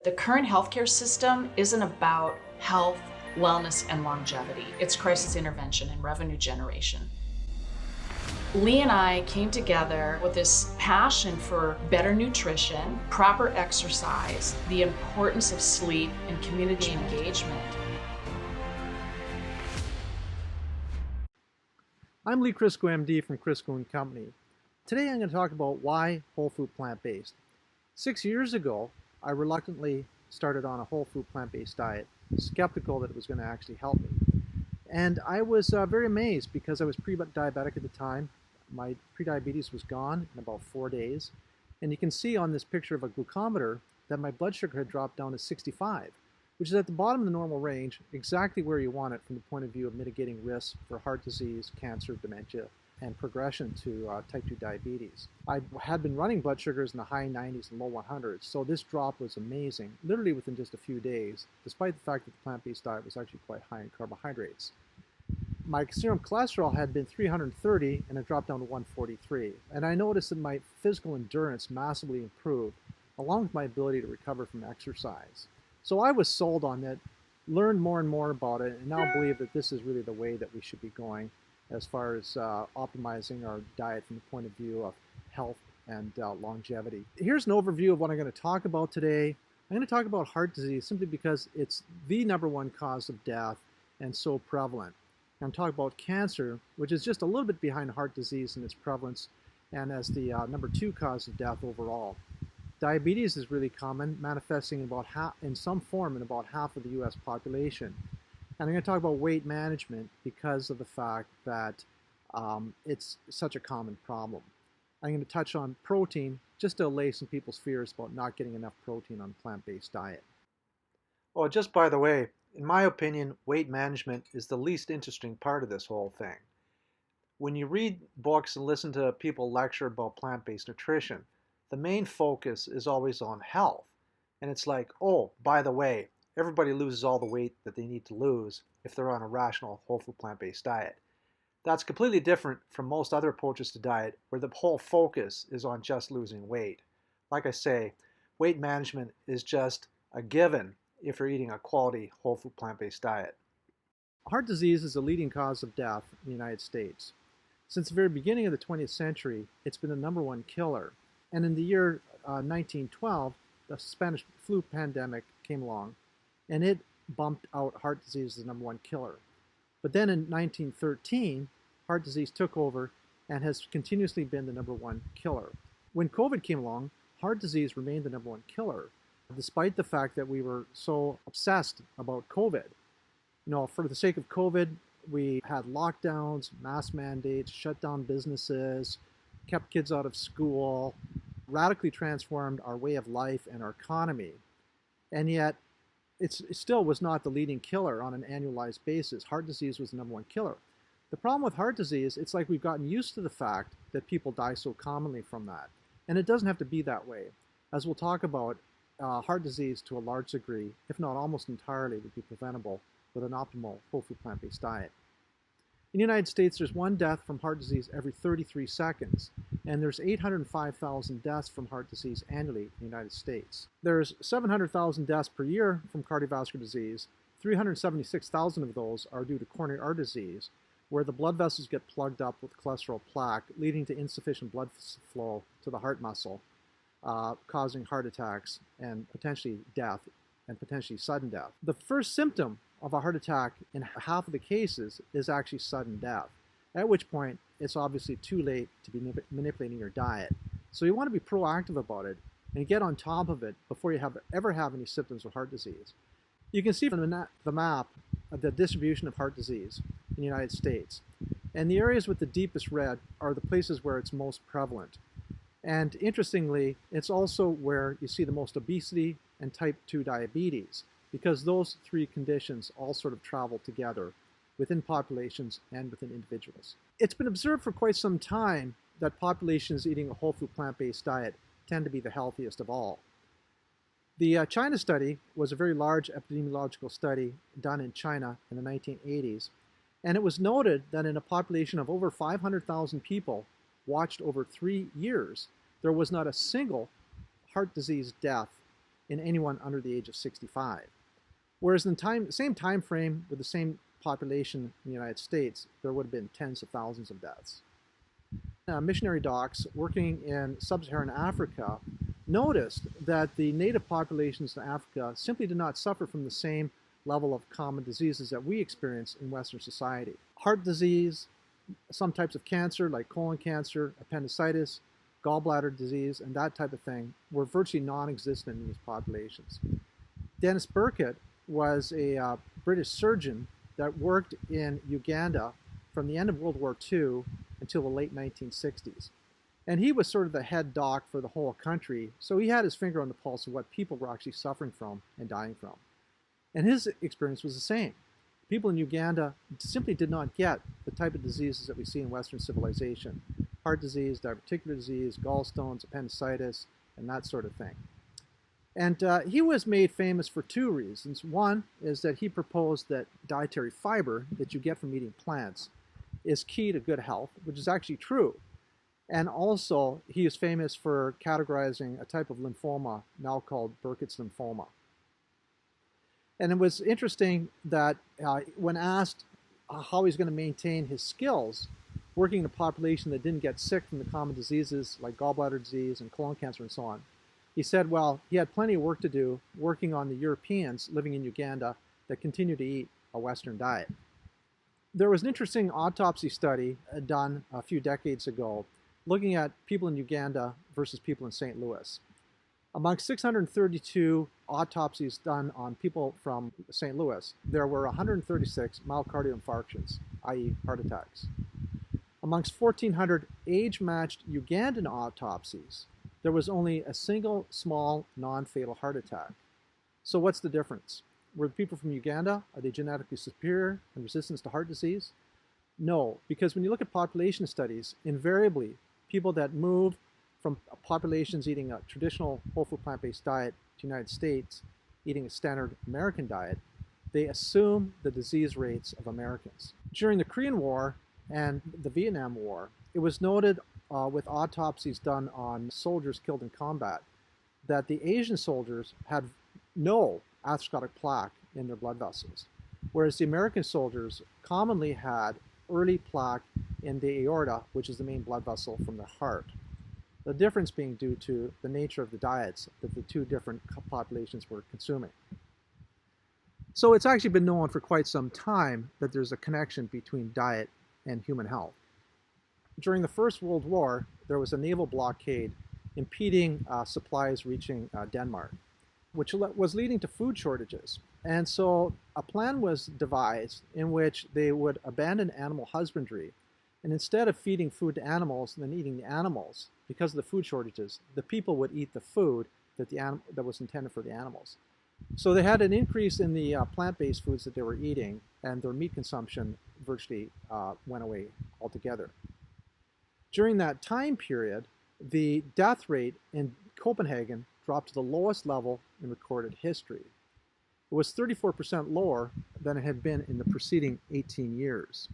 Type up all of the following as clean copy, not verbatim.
The current healthcare system isn't about health, wellness, and longevity. It's crisis intervention and revenue generation. Lee and I came together with this passion for better nutrition, proper exercise, the importance of sleep, and community engagement. I'm Lee Kurisko, MD from Kurisko & Company. Today I'm going to talk about why whole food plant-based. 6 years ago, I reluctantly started on a whole food plant-based diet, skeptical that it was going to actually help me. And I was very amazed because I was pre-diabetic at the time. My prediabetes was gone in about 4 days. And you can see on this picture of a glucometer that my blood sugar had dropped down to 65, which is at the bottom of the normal range, exactly where you want it from the point of view of mitigating risks for heart disease, cancer, dementia, and progression to type 2 diabetes. I had been running blood sugars in the high 90s and low 100s, so this drop was amazing, literally within just a few days, despite the fact that the plant-based diet was actually quite high in carbohydrates. My serum cholesterol had been 330 and it dropped down to 143. And I noticed that my physical endurance massively improved, along with my ability to recover from exercise. So I was sold on it, learned more and more about it, and now believe that this is really the way that we should be going as far as optimizing our diet from the point of view of health and longevity. Here's an overview of what I'm going to talk about today. I'm going to talk about heart disease simply because it's the #1 cause of death and so prevalent. I'm talking about cancer, which is just a little bit behind heart disease in its prevalence and as the #2 cause of death overall. Diabetes is really common, manifesting in some form in about half of the US population. And I'm going to talk about weight management because of the fact that it's such a common problem. I'm going to touch on protein just to allay some people's fears about not getting enough protein on a plant-based diet. Oh, just by the way, in my opinion, weight management is the least interesting part of this whole thing. When you read books and listen to people lecture about plant-based nutrition, the main focus is always on health. And it's like, oh, by the way, everybody loses all the weight that they need to lose if they're on a rational whole food plant-based diet. That's completely different from most other approaches to diet where the whole focus is on just losing weight. Like I say, weight management is just a given if you're eating a quality whole food plant-based diet. Heart disease is the leading cause of death in the United States. Since the very beginning of the 20th century, it's been the #1 killer. And in the year 1912, the Spanish flu pandemic came along, and it bumped out heart disease as the #1 killer. But then in 1913, heart disease took over and has continuously been the #1 killer. When COVID came along, heart disease remained the #1 killer, despite the fact that we were so obsessed about COVID. You know, for the sake of COVID, we had lockdowns, mask mandates, shut down businesses, kept kids out of school, radically transformed our way of life and our economy. And yet, it still was not the leading killer on an annualized basis. Heart disease was the #1 killer. The problem with heart disease, it's like we've gotten used to the fact that people die so commonly from that. And it doesn't have to be that way. As we'll talk about, heart disease to a large degree, if not almost entirely, would be preventable with an optimal whole food plant-based diet. In the United States, there's 1 death from heart disease every 33 seconds, and there's 805,000 deaths from heart disease annually in the United States. There's 700,000 deaths per year from cardiovascular disease. 376,000 of those are due to coronary artery disease, where the blood vessels get plugged up with cholesterol plaque, leading to insufficient blood flow to the heart muscle, causing heart attacks and potentially death, and potentially sudden death. The first symptom of a heart attack in half of the cases is actually sudden death, at which point it's obviously too late to be manipulating your diet. So you want to be proactive about it and get on top of it before you ever have any symptoms of heart disease. You can see from the map the distribution of heart disease in the United States. And the areas with the deepest red are the places where it's most prevalent. And interestingly, it's also where you see the most obesity and type 2 diabetes, because those 3 conditions all sort of travel together within populations and within individuals. It's been observed for quite some time that populations eating a whole food plant-based diet tend to be the healthiest of all. The China study was a very large epidemiological study done in China in the 1980s, and it was noted that in a population of over 500,000 people watched over 3 years, there was not a single heart disease death in anyone under the age of 65. Whereas in the same time frame with the same population in the United States, there would have been tens of thousands of deaths. Missionary docs working in sub-Saharan Africa noticed that the native populations in Africa simply did not suffer from the same level of common diseases that we experience in Western society. Heart disease, some types of cancer like colon cancer, appendicitis, gallbladder disease, and that type of thing were virtually non-existent in these populations. Dennis Burkitt was a British surgeon that worked in Uganda from the end of World War II until the late 1960s. And he was sort of the head doc for the whole country, so he had his finger on the pulse of what people were actually suffering from and dying from. And his experience was the same. People in Uganda simply did not get the type of diseases that we see in Western civilization. Heart disease, diverticular disease, gallstones, appendicitis, and that sort of thing. And he was made famous for two reasons. One is that he proposed that dietary fiber that you get from eating plants is key to good health, which is actually true. And also, he is famous for categorizing a type of lymphoma now called Burkitt's lymphoma. And it was interesting that when asked how he's going to maintain his skills working in a population that didn't get sick from the common diseases like gallbladder disease and colon cancer and so on, he said, well, he had plenty of work to do working on the Europeans living in Uganda that continue to eat a Western diet. There was an interesting autopsy study done a few decades ago looking at people in Uganda versus people in St. Louis. Among 632 autopsies done on people from St. Louis, there were 136 myocardial infarctions, i.e. heart attacks. Amongst 1,400 age-matched Ugandan autopsies, there was only a single small non-fatal heart attack. So what's the difference? Were the people from Uganda, are they genetically superior in resistance to heart disease? No, because when you look at population studies, invariably people that move from populations eating a traditional whole food plant-based diet to the United States, eating a standard American diet, they assume the disease rates of Americans. During the Korean War and the Vietnam War, it was noted with autopsies done on soldiers killed in combat that the Asian soldiers had no atherosclerotic plaque in their blood vessels, whereas the American soldiers commonly had early plaque in the aorta, which is the main blood vessel from the heart. The difference being due to the nature of the diets that the two different populations were consuming. So it's actually been known for quite some time that there's a connection between diet and human health. During the First World War, there was a naval blockade impeding supplies reaching Denmark, which was leading to food shortages. And so a plan was devised in which they would abandon animal husbandry, and instead of feeding food to animals and then eating the animals, because of the food shortages, the people would eat the food that was intended for the animals. So they had an increase in the plant-based foods that they were eating, and their meat consumption virtually went away altogether. During that time period, the death rate in Copenhagen dropped to the lowest level in recorded history. It was 34% lower than it had been in the preceding 18 years.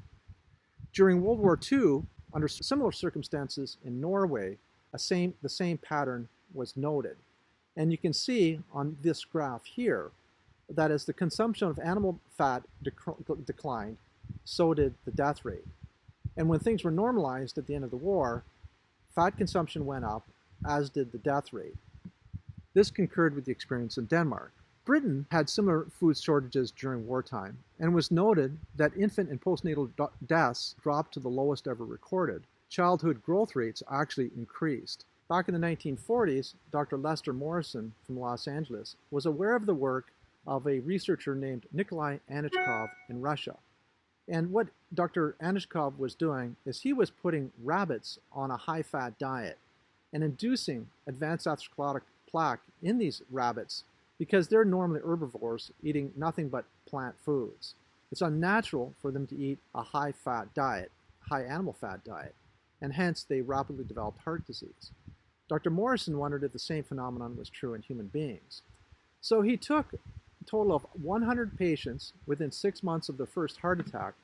During World War II, under similar circumstances in Norway, the same pattern was noted. And you can see on this graph here that as the consumption of animal fat declined, so did the death rate. And when things were normalized at the end of the war, fat consumption went up, as did the death rate. This concurred with the experience in Denmark. Britain had similar food shortages during wartime, and was noted that infant and postnatal deaths dropped to the lowest ever recorded. Childhood growth rates actually increased. Back in the 1940s, Dr. Lester Morrison from Los Angeles was aware of the work of a researcher named Nikolai Anichkov in Russia. And what Dr. Anichkov was doing is he was putting rabbits on a high-fat diet and inducing advanced atherosclerotic plaque in these rabbits because they're normally herbivores eating nothing but plant foods. It's unnatural for them to eat a high-fat diet, high animal fat diet, and hence they rapidly developed heart disease. Dr. Morrison wondered if the same phenomenon was true in human beings. So he took a total of 100 patients within 6 months of their first heart attack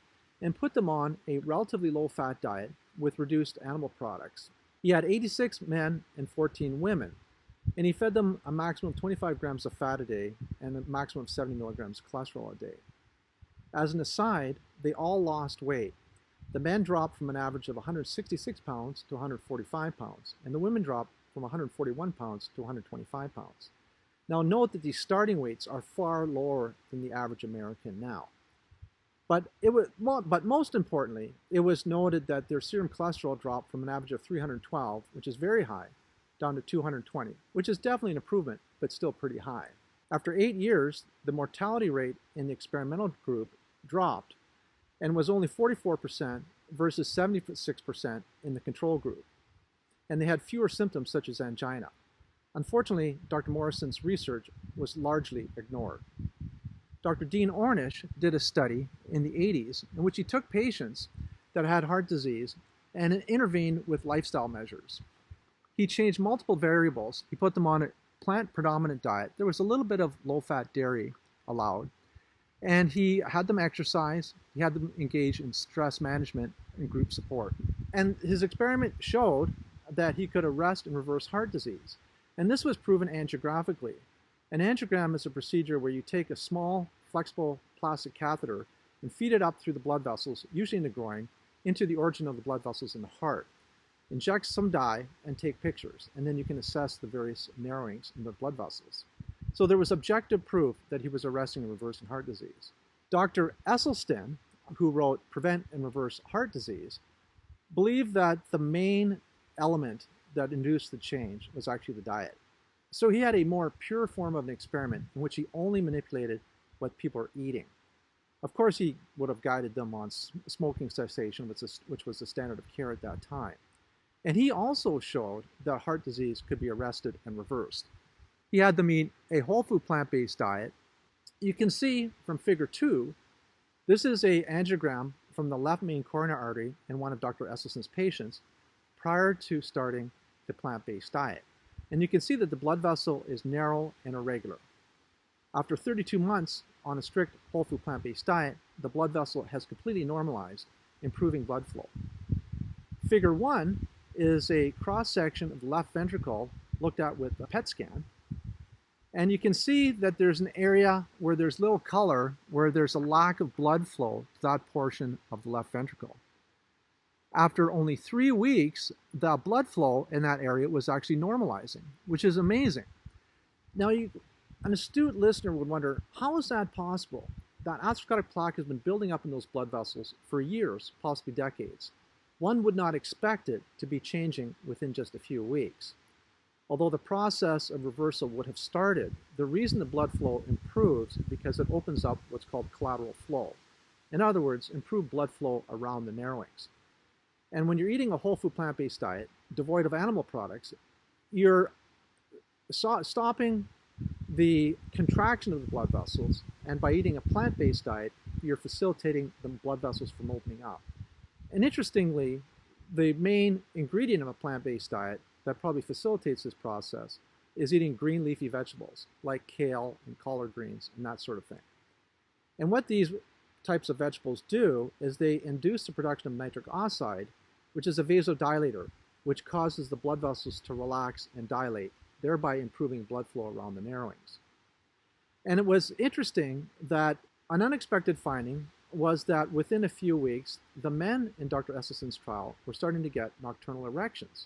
and put them on a relatively low-fat diet with reduced animal products. He had 86 men and 14 women. And he fed them a maximum of 25 grams of fat a day and a maximum of 70 milligrams of cholesterol a day. As an aside, they all lost weight. The men dropped from an average of 166 pounds to 145 pounds, and the women dropped from 141 pounds to 125 pounds. Now note that these starting weights are far lower than the average American now. But most importantly, it was noted that their serum cholesterol dropped from an average of 312, which is very high, down to 220, which is definitely an improvement, but still pretty high. After 8 years, the mortality rate in the experimental group dropped and was only 44% versus 76% in the control group. And they had fewer symptoms such as angina. Unfortunately, Dr. Morrison's research was largely ignored. Dr. Dean Ornish did a study in the 80s in which he took patients that had heart disease and intervened with lifestyle measures. He changed multiple variables. He put them on a plant-predominant diet. There was a little bit of low-fat dairy allowed. And he had them exercise. He had them engage in stress management and group support. And his experiment showed that he could arrest and reverse heart disease. And this was proven angiographically. An angiogram is a procedure where you take a small, flexible plastic catheter and feed it up through the blood vessels, usually in the groin, into the origin of the blood vessels in the heart. Inject some dye and take pictures, and then you can assess the various narrowings in the blood vessels. So there was objective proof that he was arresting and reversing heart disease. Dr. Esselstyn, who wrote Prevent and Reverse Heart Disease, believed that the main element that induced the change was actually the diet. So he had a more pure form of an experiment in which he only manipulated what people are eating. Of course, he would have guided them on smoking cessation, which was the standard of care at that time. And he also showed that heart disease could be arrested and reversed. He had them eat a whole food plant-based diet. You can see from figure 2, this is an angiogram from the left main coronary artery in one of Dr. Esselstyn's patients prior to starting the plant-based diet. And you can see that the blood vessel is narrow and irregular. After 32 months on a strict whole food plant-based diet, the blood vessel has completely normalized, improving blood flow. Figure 1 is a cross-section of the left ventricle looked at with a PET scan. And you can see that there's an area where there's little color, where there's a lack of blood flow to that portion of the left ventricle. After only 3 weeks, the blood flow in that area was actually normalizing, which is amazing. Now, an astute listener would wonder, how is that possible? That atherosclerotic plaque has been building up in those blood vessels for years, possibly decades. One would not expect it to be changing within just a few weeks. Although the process of reversal would have started, the reason the blood flow improves is because it opens up what's called collateral flow. In other words, improved blood flow around the narrowings. And when you're eating a whole food plant-based diet, devoid of animal products, you're stopping the contraction of the blood vessels, and by eating a plant-based diet, you're facilitating the blood vessels from opening up. And interestingly, the main ingredient of a plant-based diet that probably facilitates this process is eating green leafy vegetables like kale and collard greens and that sort of thing. And what these types of vegetables do is they induce the production of nitric oxide, which is a vasodilator, which causes the blood vessels to relax and dilate, thereby improving blood flow around the narrowings. And it was interesting that an unexpected finding was that within a few weeks, the men in Dr. Esselstyn's trial were starting to get nocturnal erections.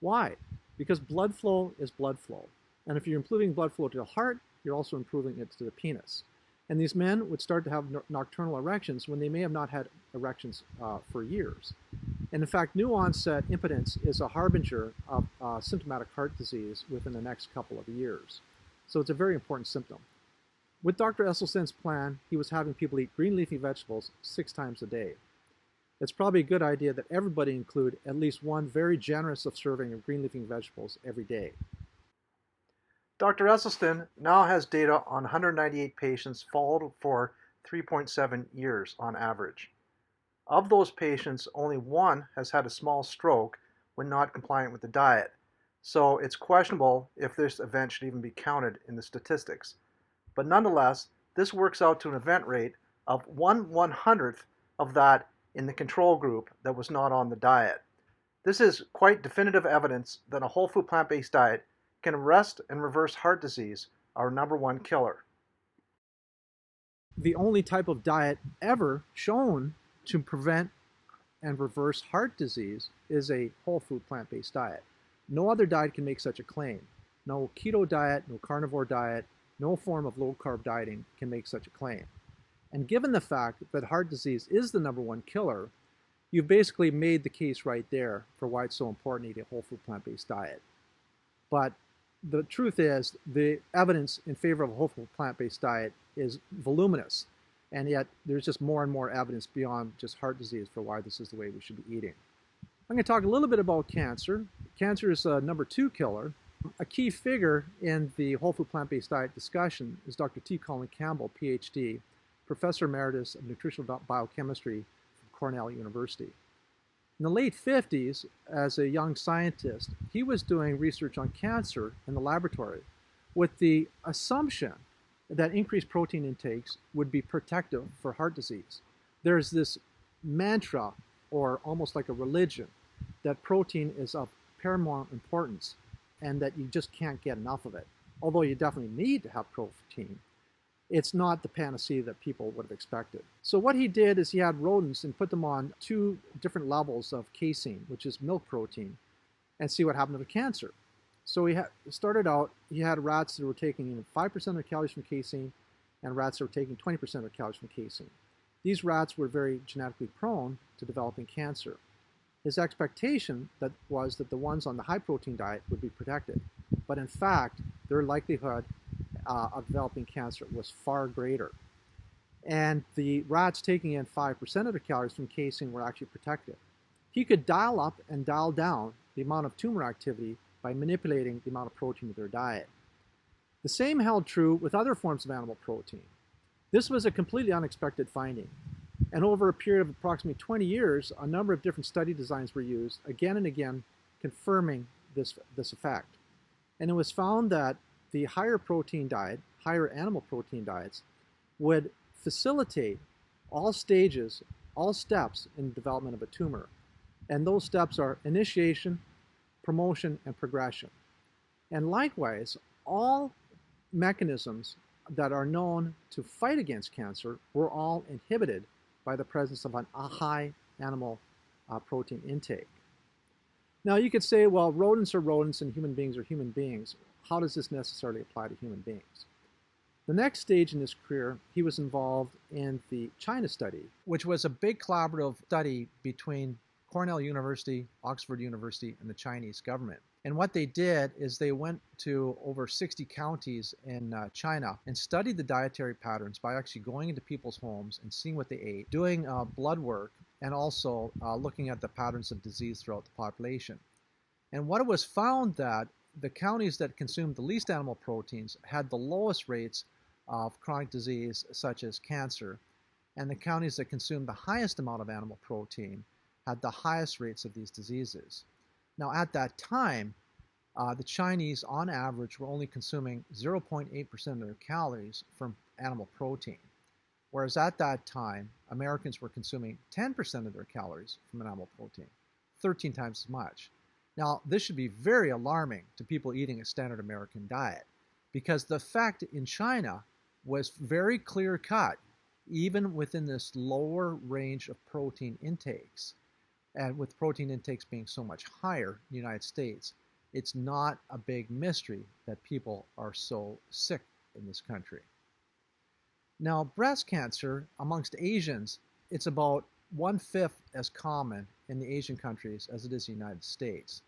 Why? Because blood flow is blood flow. And if you're improving blood flow to the heart, you're also improving it to the penis. And these men would start to have nocturnal erections when they may have not had erections for years. And in fact, new onset impotence is a harbinger of symptomatic heart disease within the next couple of years. So it's a very important symptom. With Dr. Esselstyn's plan, he was having people eat green leafy vegetables 6 times a day. It's probably a good idea that everybody include at least one very generous serving of green leafy vegetables every day. Dr. Esselstyn now has data on 198 patients followed for 3.7 years on average. Of those patients, only 1 has had a small stroke when not compliant with the diet. So it's questionable if this event should even be counted in the statistics. But nonetheless, this works out to an event rate of 1/100th of that in the control group that was not on the diet. This is quite definitive evidence that a whole food plant-based diet can arrest and reverse heart disease, our #1 killer. The only type of diet ever shown to prevent and reverse heart disease is a whole food plant-based diet. No other diet can make such a claim. No keto diet, no carnivore diet, no form of low-carb dieting can make such a claim. And given the fact that heart disease is the #1 killer, you've basically made the case right there for why it's so important to eat a whole food plant-based diet. But the truth is, the evidence in favor of a whole food plant-based diet is voluminous, and yet there's just more and more evidence beyond just heart disease for why this is the way we should be eating. I'm going to talk a little bit about cancer. Cancer is a #2 killer. A key figure in the whole food plant-based diet discussion is Dr. T. Colin Campbell, PhD, Professor Emeritus of Nutritional Biochemistry from Cornell University. In the late 50s, as a young scientist, he was doing research on cancer in the laboratory with the assumption that increased protein intakes would be protective for heart disease. There's this mantra, or almost like a religion, that protein is of paramount importance and that you just can't get enough of it. Although you definitely need to have protein, it's not the panacea that people would have expected. So what he did is he had rodents and put them on 2 different levels of casein, which is milk protein, and see what happened to the cancer. So he started out, he had rats that were taking 5% of their calories from casein and rats that were taking 20% of their calories from casein. These rats were very genetically prone to developing cancer. His expectation was that the ones on the high protein diet would be protected. But in fact, their likelihood of developing cancer was far greater. And the rats taking in 5% of their calories from casein were actually protected. He could dial up and dial down the amount of tumor activity by manipulating the amount of protein in their diet. The same held true with other forms of animal protein. This was a completely unexpected finding. And over a period of approximately 20 years, a number of different study designs were used, again and again, confirming this effect. And it was found that the higher protein diet, higher animal protein diets, would facilitate all stages, all steps in the development of a tumor. And those steps are initiation, promotion, and progression. And likewise, all mechanisms that are known to fight against cancer were all inhibited by the presence of a high animal protein intake. Now you could say, well, rodents are rodents and human beings are human beings. How does this necessarily apply to human beings? The next stage in his career, he was involved in the China study, which was a big collaborative study between Cornell University, Oxford University, and the Chinese government. And what they did is they went to over 60 counties in China and studied the dietary patterns by actually going into people's homes and seeing what they ate, doing blood work, and also looking at the patterns of disease throughout the population. And what it was found that the counties that consumed the least animal proteins had the lowest rates of chronic disease such as cancer, and the counties that consumed the highest amount of animal protein had the highest rates of these diseases. Now at that time, the Chinese on average were only consuming 0.8% of their calories from animal protein, whereas at that time, Americans were consuming 10% of their calories from animal protein, 13 times as much. Now, this should be very alarming to people eating a standard American diet, because the effect in China was very clear-cut, even within this lower range of protein intakes. And with protein intakes being so much higher in the United States, it's not a big mystery that people are so sick in this country. Now, breast cancer amongst Asians, it's about 1/5 as common in the Asian countries as it is in the United States.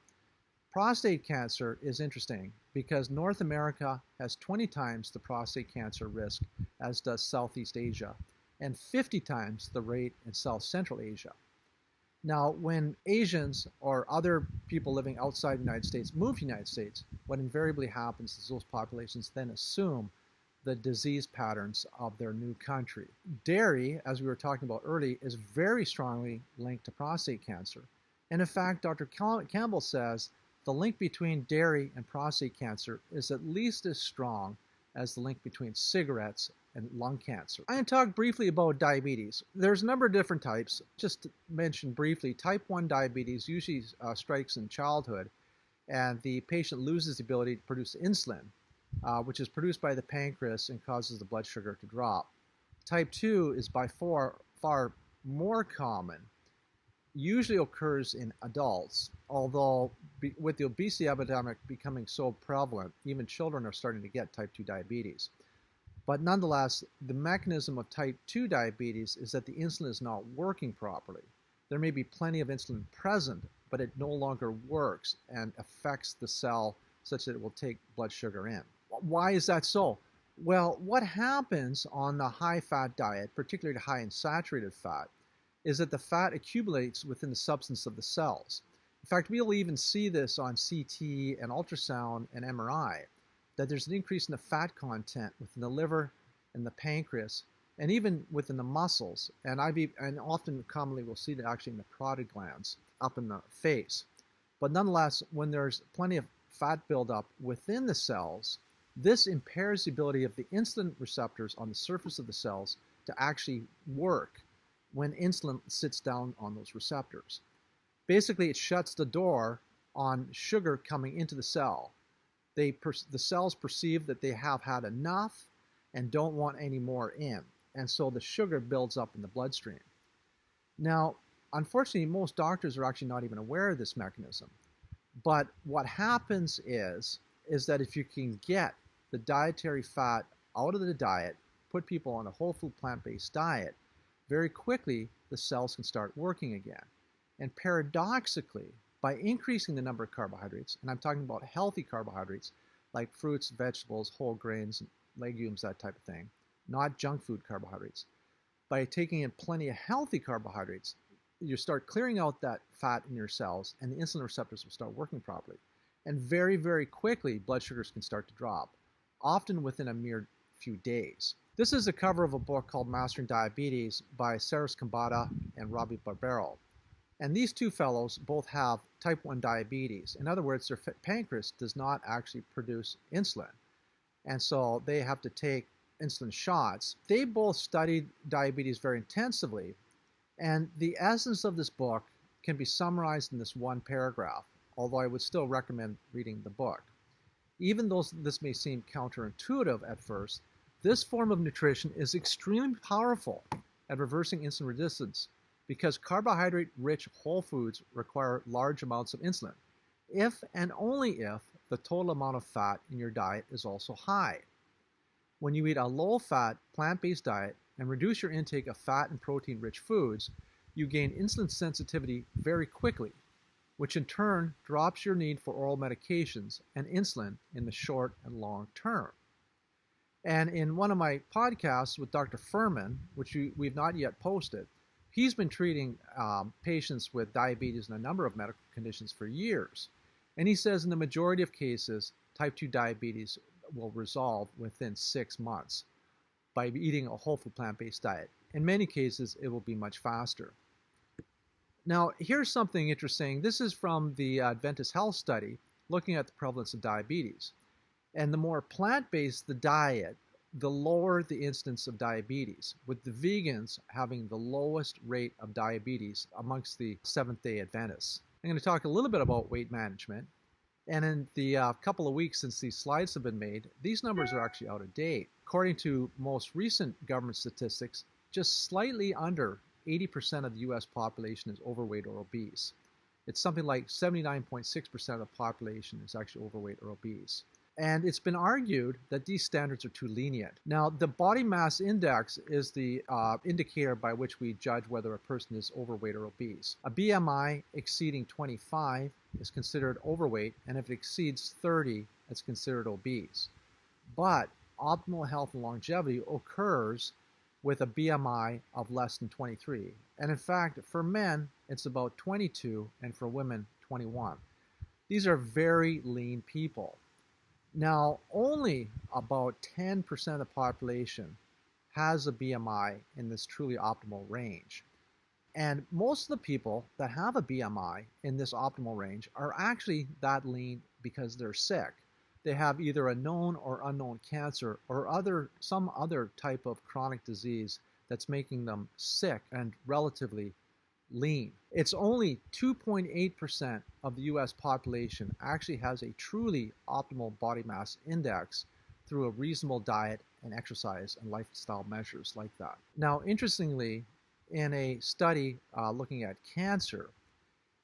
Prostate cancer is interesting because North America has 20 times the prostate cancer risk as does Southeast Asia, and 50 times the rate in South Central Asia. Now, when Asians or other people living outside the United States move to the United States, what invariably happens is those populations then assume the disease patterns of their new country. Dairy, as we were talking about earlier, is very strongly linked to prostate cancer. And in fact, Dr. Campbell says the link between dairy and prostate cancer is at least as strong as the link between cigarettes and lung cancer. I'm going to talk briefly about diabetes. There's a number of different types. Just to mention briefly, type 1 diabetes usually strikes in childhood, and the patient loses the ability to produce insulin, which is produced by the pancreas and causes the blood sugar to drop. Type 2 is by far more common, usually occurs in adults, although with the obesity epidemic becoming so prevalent, even children are starting to get type 2 diabetes. But nonetheless, the mechanism of type 2 diabetes is that the insulin is not working properly. There may be plenty of insulin present, but it no longer works and affects the cell such that it will take blood sugar in. Why is that so? Well, what happens on the high-fat diet, particularly high in saturated fat, is that the fat accumulates within the substance of the cells. In fact, we'll even see this on CT and ultrasound and MRI, that there's an increase in the fat content within the liver and the pancreas, and even within the muscles. And often commonly we'll see that actually in the parotid glands up in the face. But nonetheless, when there's plenty of fat buildup within the cells, this impairs the ability of the insulin receptors on the surface of the cells to actually work when insulin sits down on those receptors. Basically, it shuts the door on sugar coming into the cell. The cells perceive that they have had enough and don't want any more in. And so the sugar builds up in the bloodstream. Now, unfortunately, most doctors are actually not even aware of this mechanism. But what happens is that if you can get the dietary fat out of the diet, put people on a whole food plant-based diet, very quickly the cells can start working again. And paradoxically, by increasing the number of carbohydrates, and I'm talking about healthy carbohydrates like fruits, vegetables, whole grains, legumes, that type of thing, not junk food carbohydrates. By taking in plenty of healthy carbohydrates, you start clearing out that fat in your cells and the insulin receptors will start working properly. And very, very quickly, blood sugars can start to drop, often within a mere few days. This is the cover of a book called Mastering Diabetes by Saras Kambata and Robbie Barbero. And these two fellows both have type 1 diabetes. In other words, their pancreas does not actually produce insulin. And so they have to take insulin shots. They both studied diabetes very intensively. And the essence of this book can be summarized in this one paragraph, although I would still recommend reading the book. Even though this may seem counterintuitive at first, this form of nutrition is extremely powerful at reversing insulin resistance because carbohydrate-rich whole foods require large amounts of insulin, if and only if the total amount of fat in your diet is also high. When you eat a low-fat, plant-based diet and reduce your intake of fat and protein-rich foods, you gain insulin sensitivity very quickly, which in turn drops your need for oral medications and insulin in the short and long term. And in one of my podcasts with Dr. Furman, which we've not yet posted, he's been treating patients with diabetes and a number of medical conditions for years. And he says in the majority of cases, type 2 diabetes will resolve within 6 months by eating a whole food plant-based diet. In many cases, it will be much faster. Now, here's something interesting. This is from the Adventist Health Study looking at the prevalence of diabetes. And the more plant-based the diet, the lower the incidence of diabetes, with the vegans having the lowest rate of diabetes amongst the Seventh-day Adventists. I'm going to talk a little bit about weight management. And in the couple of weeks since these slides have been made, these numbers are actually out of date. According to most recent government statistics, just slightly under 80% of the U.S. population is overweight or obese. It's something like 79.6% of the population is actually overweight or obese. And it's been argued that these standards are too lenient. Now, the body mass index is the indicator by which we judge whether a person is overweight or obese. A BMI exceeding 25 is considered overweight, and if it exceeds 30, it's considered obese. But optimal health and longevity occurs with a BMI of less than 23. And in fact, for men, it's about 22, and for women, 21. These are very lean people. Now, only about 10% of the population has a BMI in this truly optimal range. And most of the people that have a BMI in this optimal range are actually that lean because they're sick. They have either a known or unknown cancer or some other type of chronic disease that's making them sick and relatively lean. It's only 2.8% of the US population actually has a truly optimal body mass index through a reasonable diet and exercise and lifestyle measures like that. Now, interestingly, in a study looking at cancer,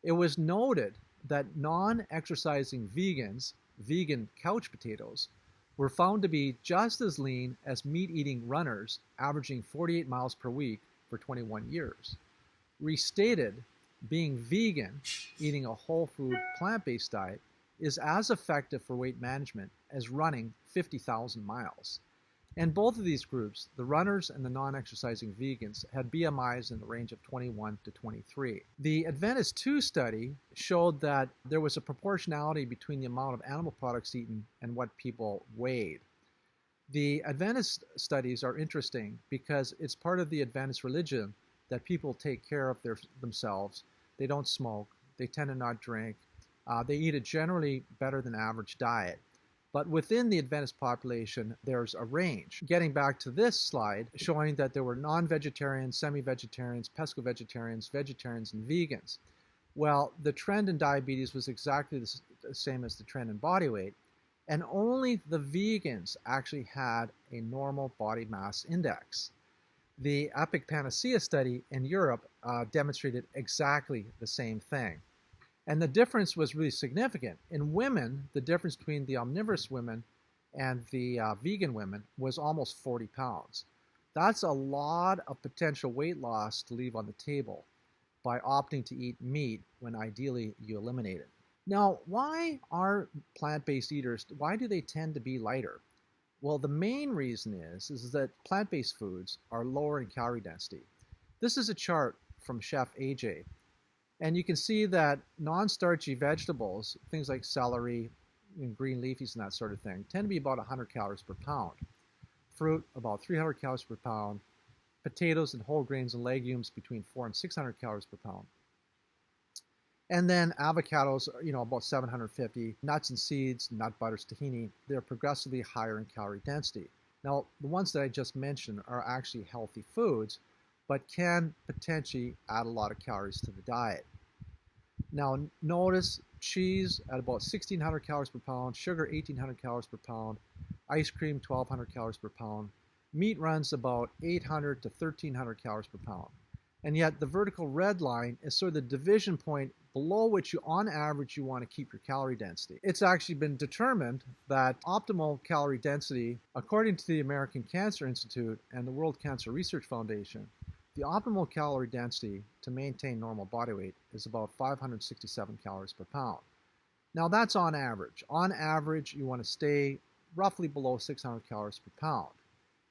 it was noted that non-exercising vegans, vegan couch potatoes, were found to be just as lean as meat-eating runners averaging 48 miles per week for 21 years. Restated, being vegan, eating a whole food plant-based diet, is as effective for weight management as running 50,000 miles. And both of these groups, the runners and the non-exercising vegans, had BMIs in the range of 21 to 23. The Adventist II study showed that there was a proportionality between the amount of animal products eaten and what people weighed. The Adventist studies are interesting because it's part of the Adventist religion that people take care of themselves. They don't smoke. They tend to not drink. They eat a generally better than average diet. But within the Adventist population, there's a range. Getting back to this slide, showing that there were non-vegetarians, semi-vegetarians, pesco-vegetarians, vegetarians, and vegans. Well, the trend in diabetes was exactly the same as the trend in body weight, and only the vegans actually had a normal body mass index. The EPIC Panacea study in Europe demonstrated exactly the same thing. And the difference was really significant. In women, the difference between the omnivorous women and the vegan women was almost 40 pounds. That's a lot of potential weight loss to leave on the table by opting to eat meat when ideally you eliminate it. Now, why are plant-based eaters, why do they tend to be lighter? Well, the main reason is that plant-based foods are lower in calorie density. This is a chart from Chef AJ. And you can see that non-starchy vegetables, things like celery and green leafies and that sort of thing, tend to be about 100 calories per pound. Fruit, about 300 calories per pound. Potatoes and whole grains and legumes, between 400 and 600 calories per pound. And then avocados, about 750. Nuts and seeds, nut butters, tahini, they're progressively higher in calorie density. Now, the ones that I just mentioned are actually healthy foods, but can potentially add a lot of calories to the diet. Now notice cheese at about 1,600 calories per pound, sugar 1,800 calories per pound, ice cream 1,200 calories per pound, meat runs about 800 to 1,300 calories per pound. And yet the vertical red line is sort of the division point below which on average you want to keep your calorie density. It's actually been determined that optimal calorie density, according to the American Cancer Institute and the World Cancer Research Foundation, the optimal calorie density to maintain normal body weight is about 567 calories per pound. Now that's on average. On average, you want to stay roughly below 600 calories per pound.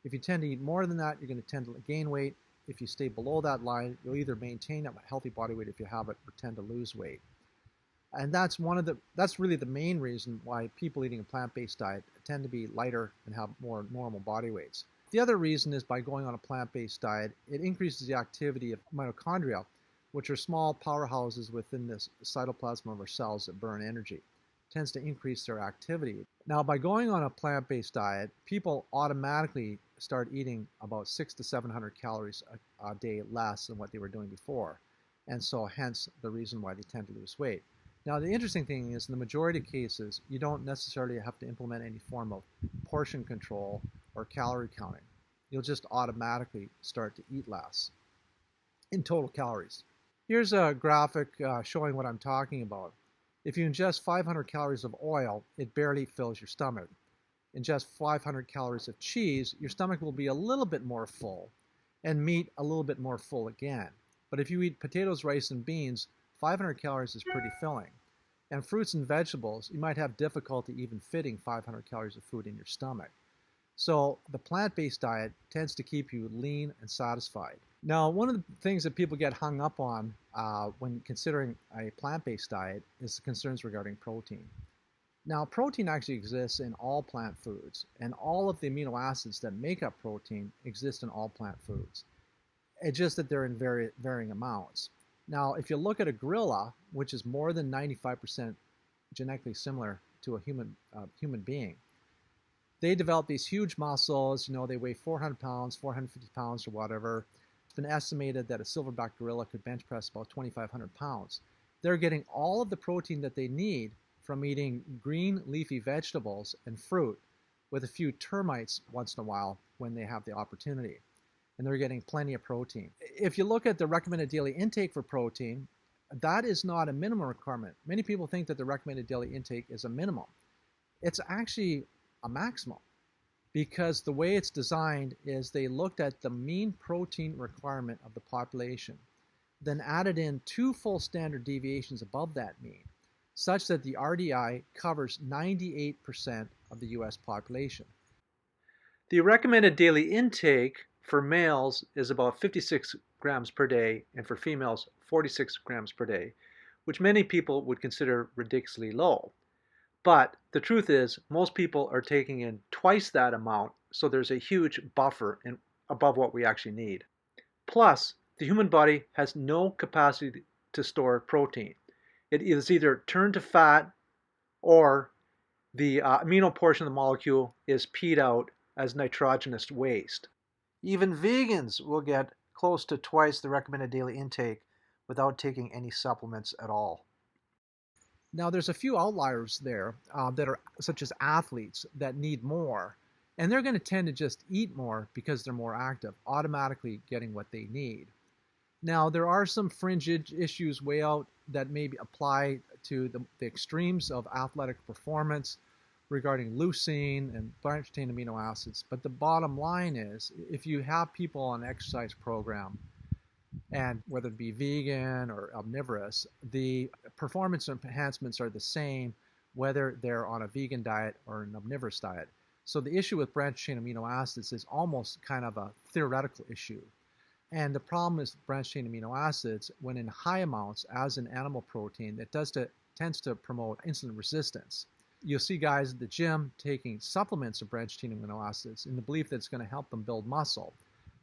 If you tend to eat more than that, you're going to tend to gain weight. If you stay below that line, you'll either maintain a healthy body weight if you have it, or tend to lose weight. And that's really the main reason why people eating a plant-based diet tend to be lighter and have more normal body weights. The other reason is by going on a plant-based diet, it increases the activity of mitochondria, which are small powerhouses within the cytoplasm of our cells that burn energy. It tends to increase their activity. Now, by going on a plant-based diet, people automatically start eating about 600 to 700 calories a day less than what they were doing before. And so hence the reason why they tend to lose weight. Now, the interesting thing is in the majority of cases, you don't necessarily have to implement any form of portion control or calorie counting. You'll just automatically start to eat less in total calories. Here's a graphic showing what I'm talking about. If you ingest 500 calories of oil, it barely fills your stomach. Ingest 500 calories of cheese, your stomach will be a little bit more full, and meat a little bit more full again. But if you eat potatoes, rice, and beans, 500 calories is pretty filling. And fruits and vegetables, you might have difficulty even fitting 500 calories of food in your stomach. So the plant-based diet tends to keep you lean and satisfied. Now, one of the things that people get hung up on when considering a plant-based diet is the concerns regarding protein. Now, protein actually exists in all plant foods, and all of the amino acids that make up protein exist in all plant foods. It's just that they're in varying amounts. Now, if you look at a gorilla, which is more than 95% genetically similar to a human being, they develop these huge muscles. They weigh 400 pounds, 450 pounds or whatever. been estimated that a silverback gorilla could bench press about 2,500 pounds. They're getting all of the protein that they need from eating green leafy vegetables and fruit, with a few termites once in a while when they have the opportunity. And they're getting plenty of protein. If you look at the recommended daily intake for protein, that is not a minimum requirement. Many people think that the recommended daily intake is a minimum. It's actually a maximum, because the way it's designed is they looked at the mean protein requirement of the population, then added in 2 full standard deviations above that mean, such that the RDI covers 98% of the US population. The recommended daily intake for males is about 56 grams per day, and for females 46 grams per day, which many people would consider ridiculously low. But the truth is, most people are taking in twice that amount, so there's a huge buffer above what we actually need. Plus, the human body has no capacity to store protein. It is either turned to fat, or the amino portion of the molecule is peed out as nitrogenous waste. Even vegans will get close to twice the recommended daily intake without taking any supplements at all. Now, there's a few outliers there that are such as athletes that need more, and they're going to tend to just eat more because they're more active, automatically getting what they need. Now, there are some fringe issues way out that maybe apply to the extremes of athletic performance regarding leucine and branched-chain amino acids, but the bottom line is, if you have people on an exercise program, and whether it be vegan or omnivorous, the performance enhancements are the same whether they're on a vegan diet or an omnivorous diet. So the issue with branched-chain amino acids is almost kind of a theoretical issue. And the problem is branched-chain amino acids, when in high amounts, as in animal protein, it tends to promote insulin resistance. You'll see guys at the gym taking supplements of branched-chain amino acids in the belief that it's going to help them build muscle,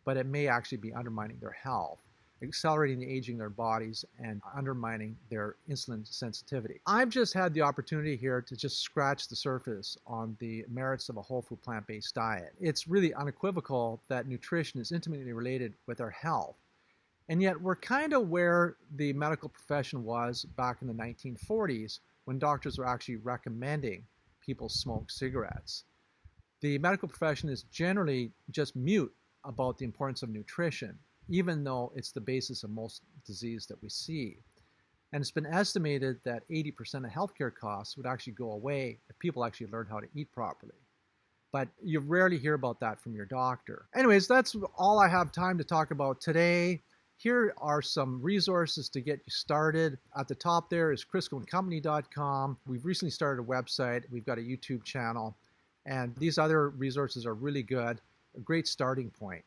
but it may actually be undermining their health, accelerating the aging of their bodies, and undermining their insulin sensitivity. I've just had the opportunity here to just scratch the surface on the merits of a whole food plant-based diet. It's really unequivocal that nutrition is intimately related with our health. And yet we're kind of where the medical profession was back in the 1940s, when doctors were actually recommending people smoke cigarettes. The medical profession is generally just mute about the importance of nutrition, even though it's the basis of most disease that we see. And it's been estimated that 80% of healthcare costs would actually go away if people actually learn how to eat properly. But you rarely hear about that from your doctor. Anyways, that's all I have time to talk about today. Here are some resources to get you started. At the top there is kuriskoandcompany.com. We've recently started a website. We've got a YouTube channel. And these other resources are really good, a great starting point.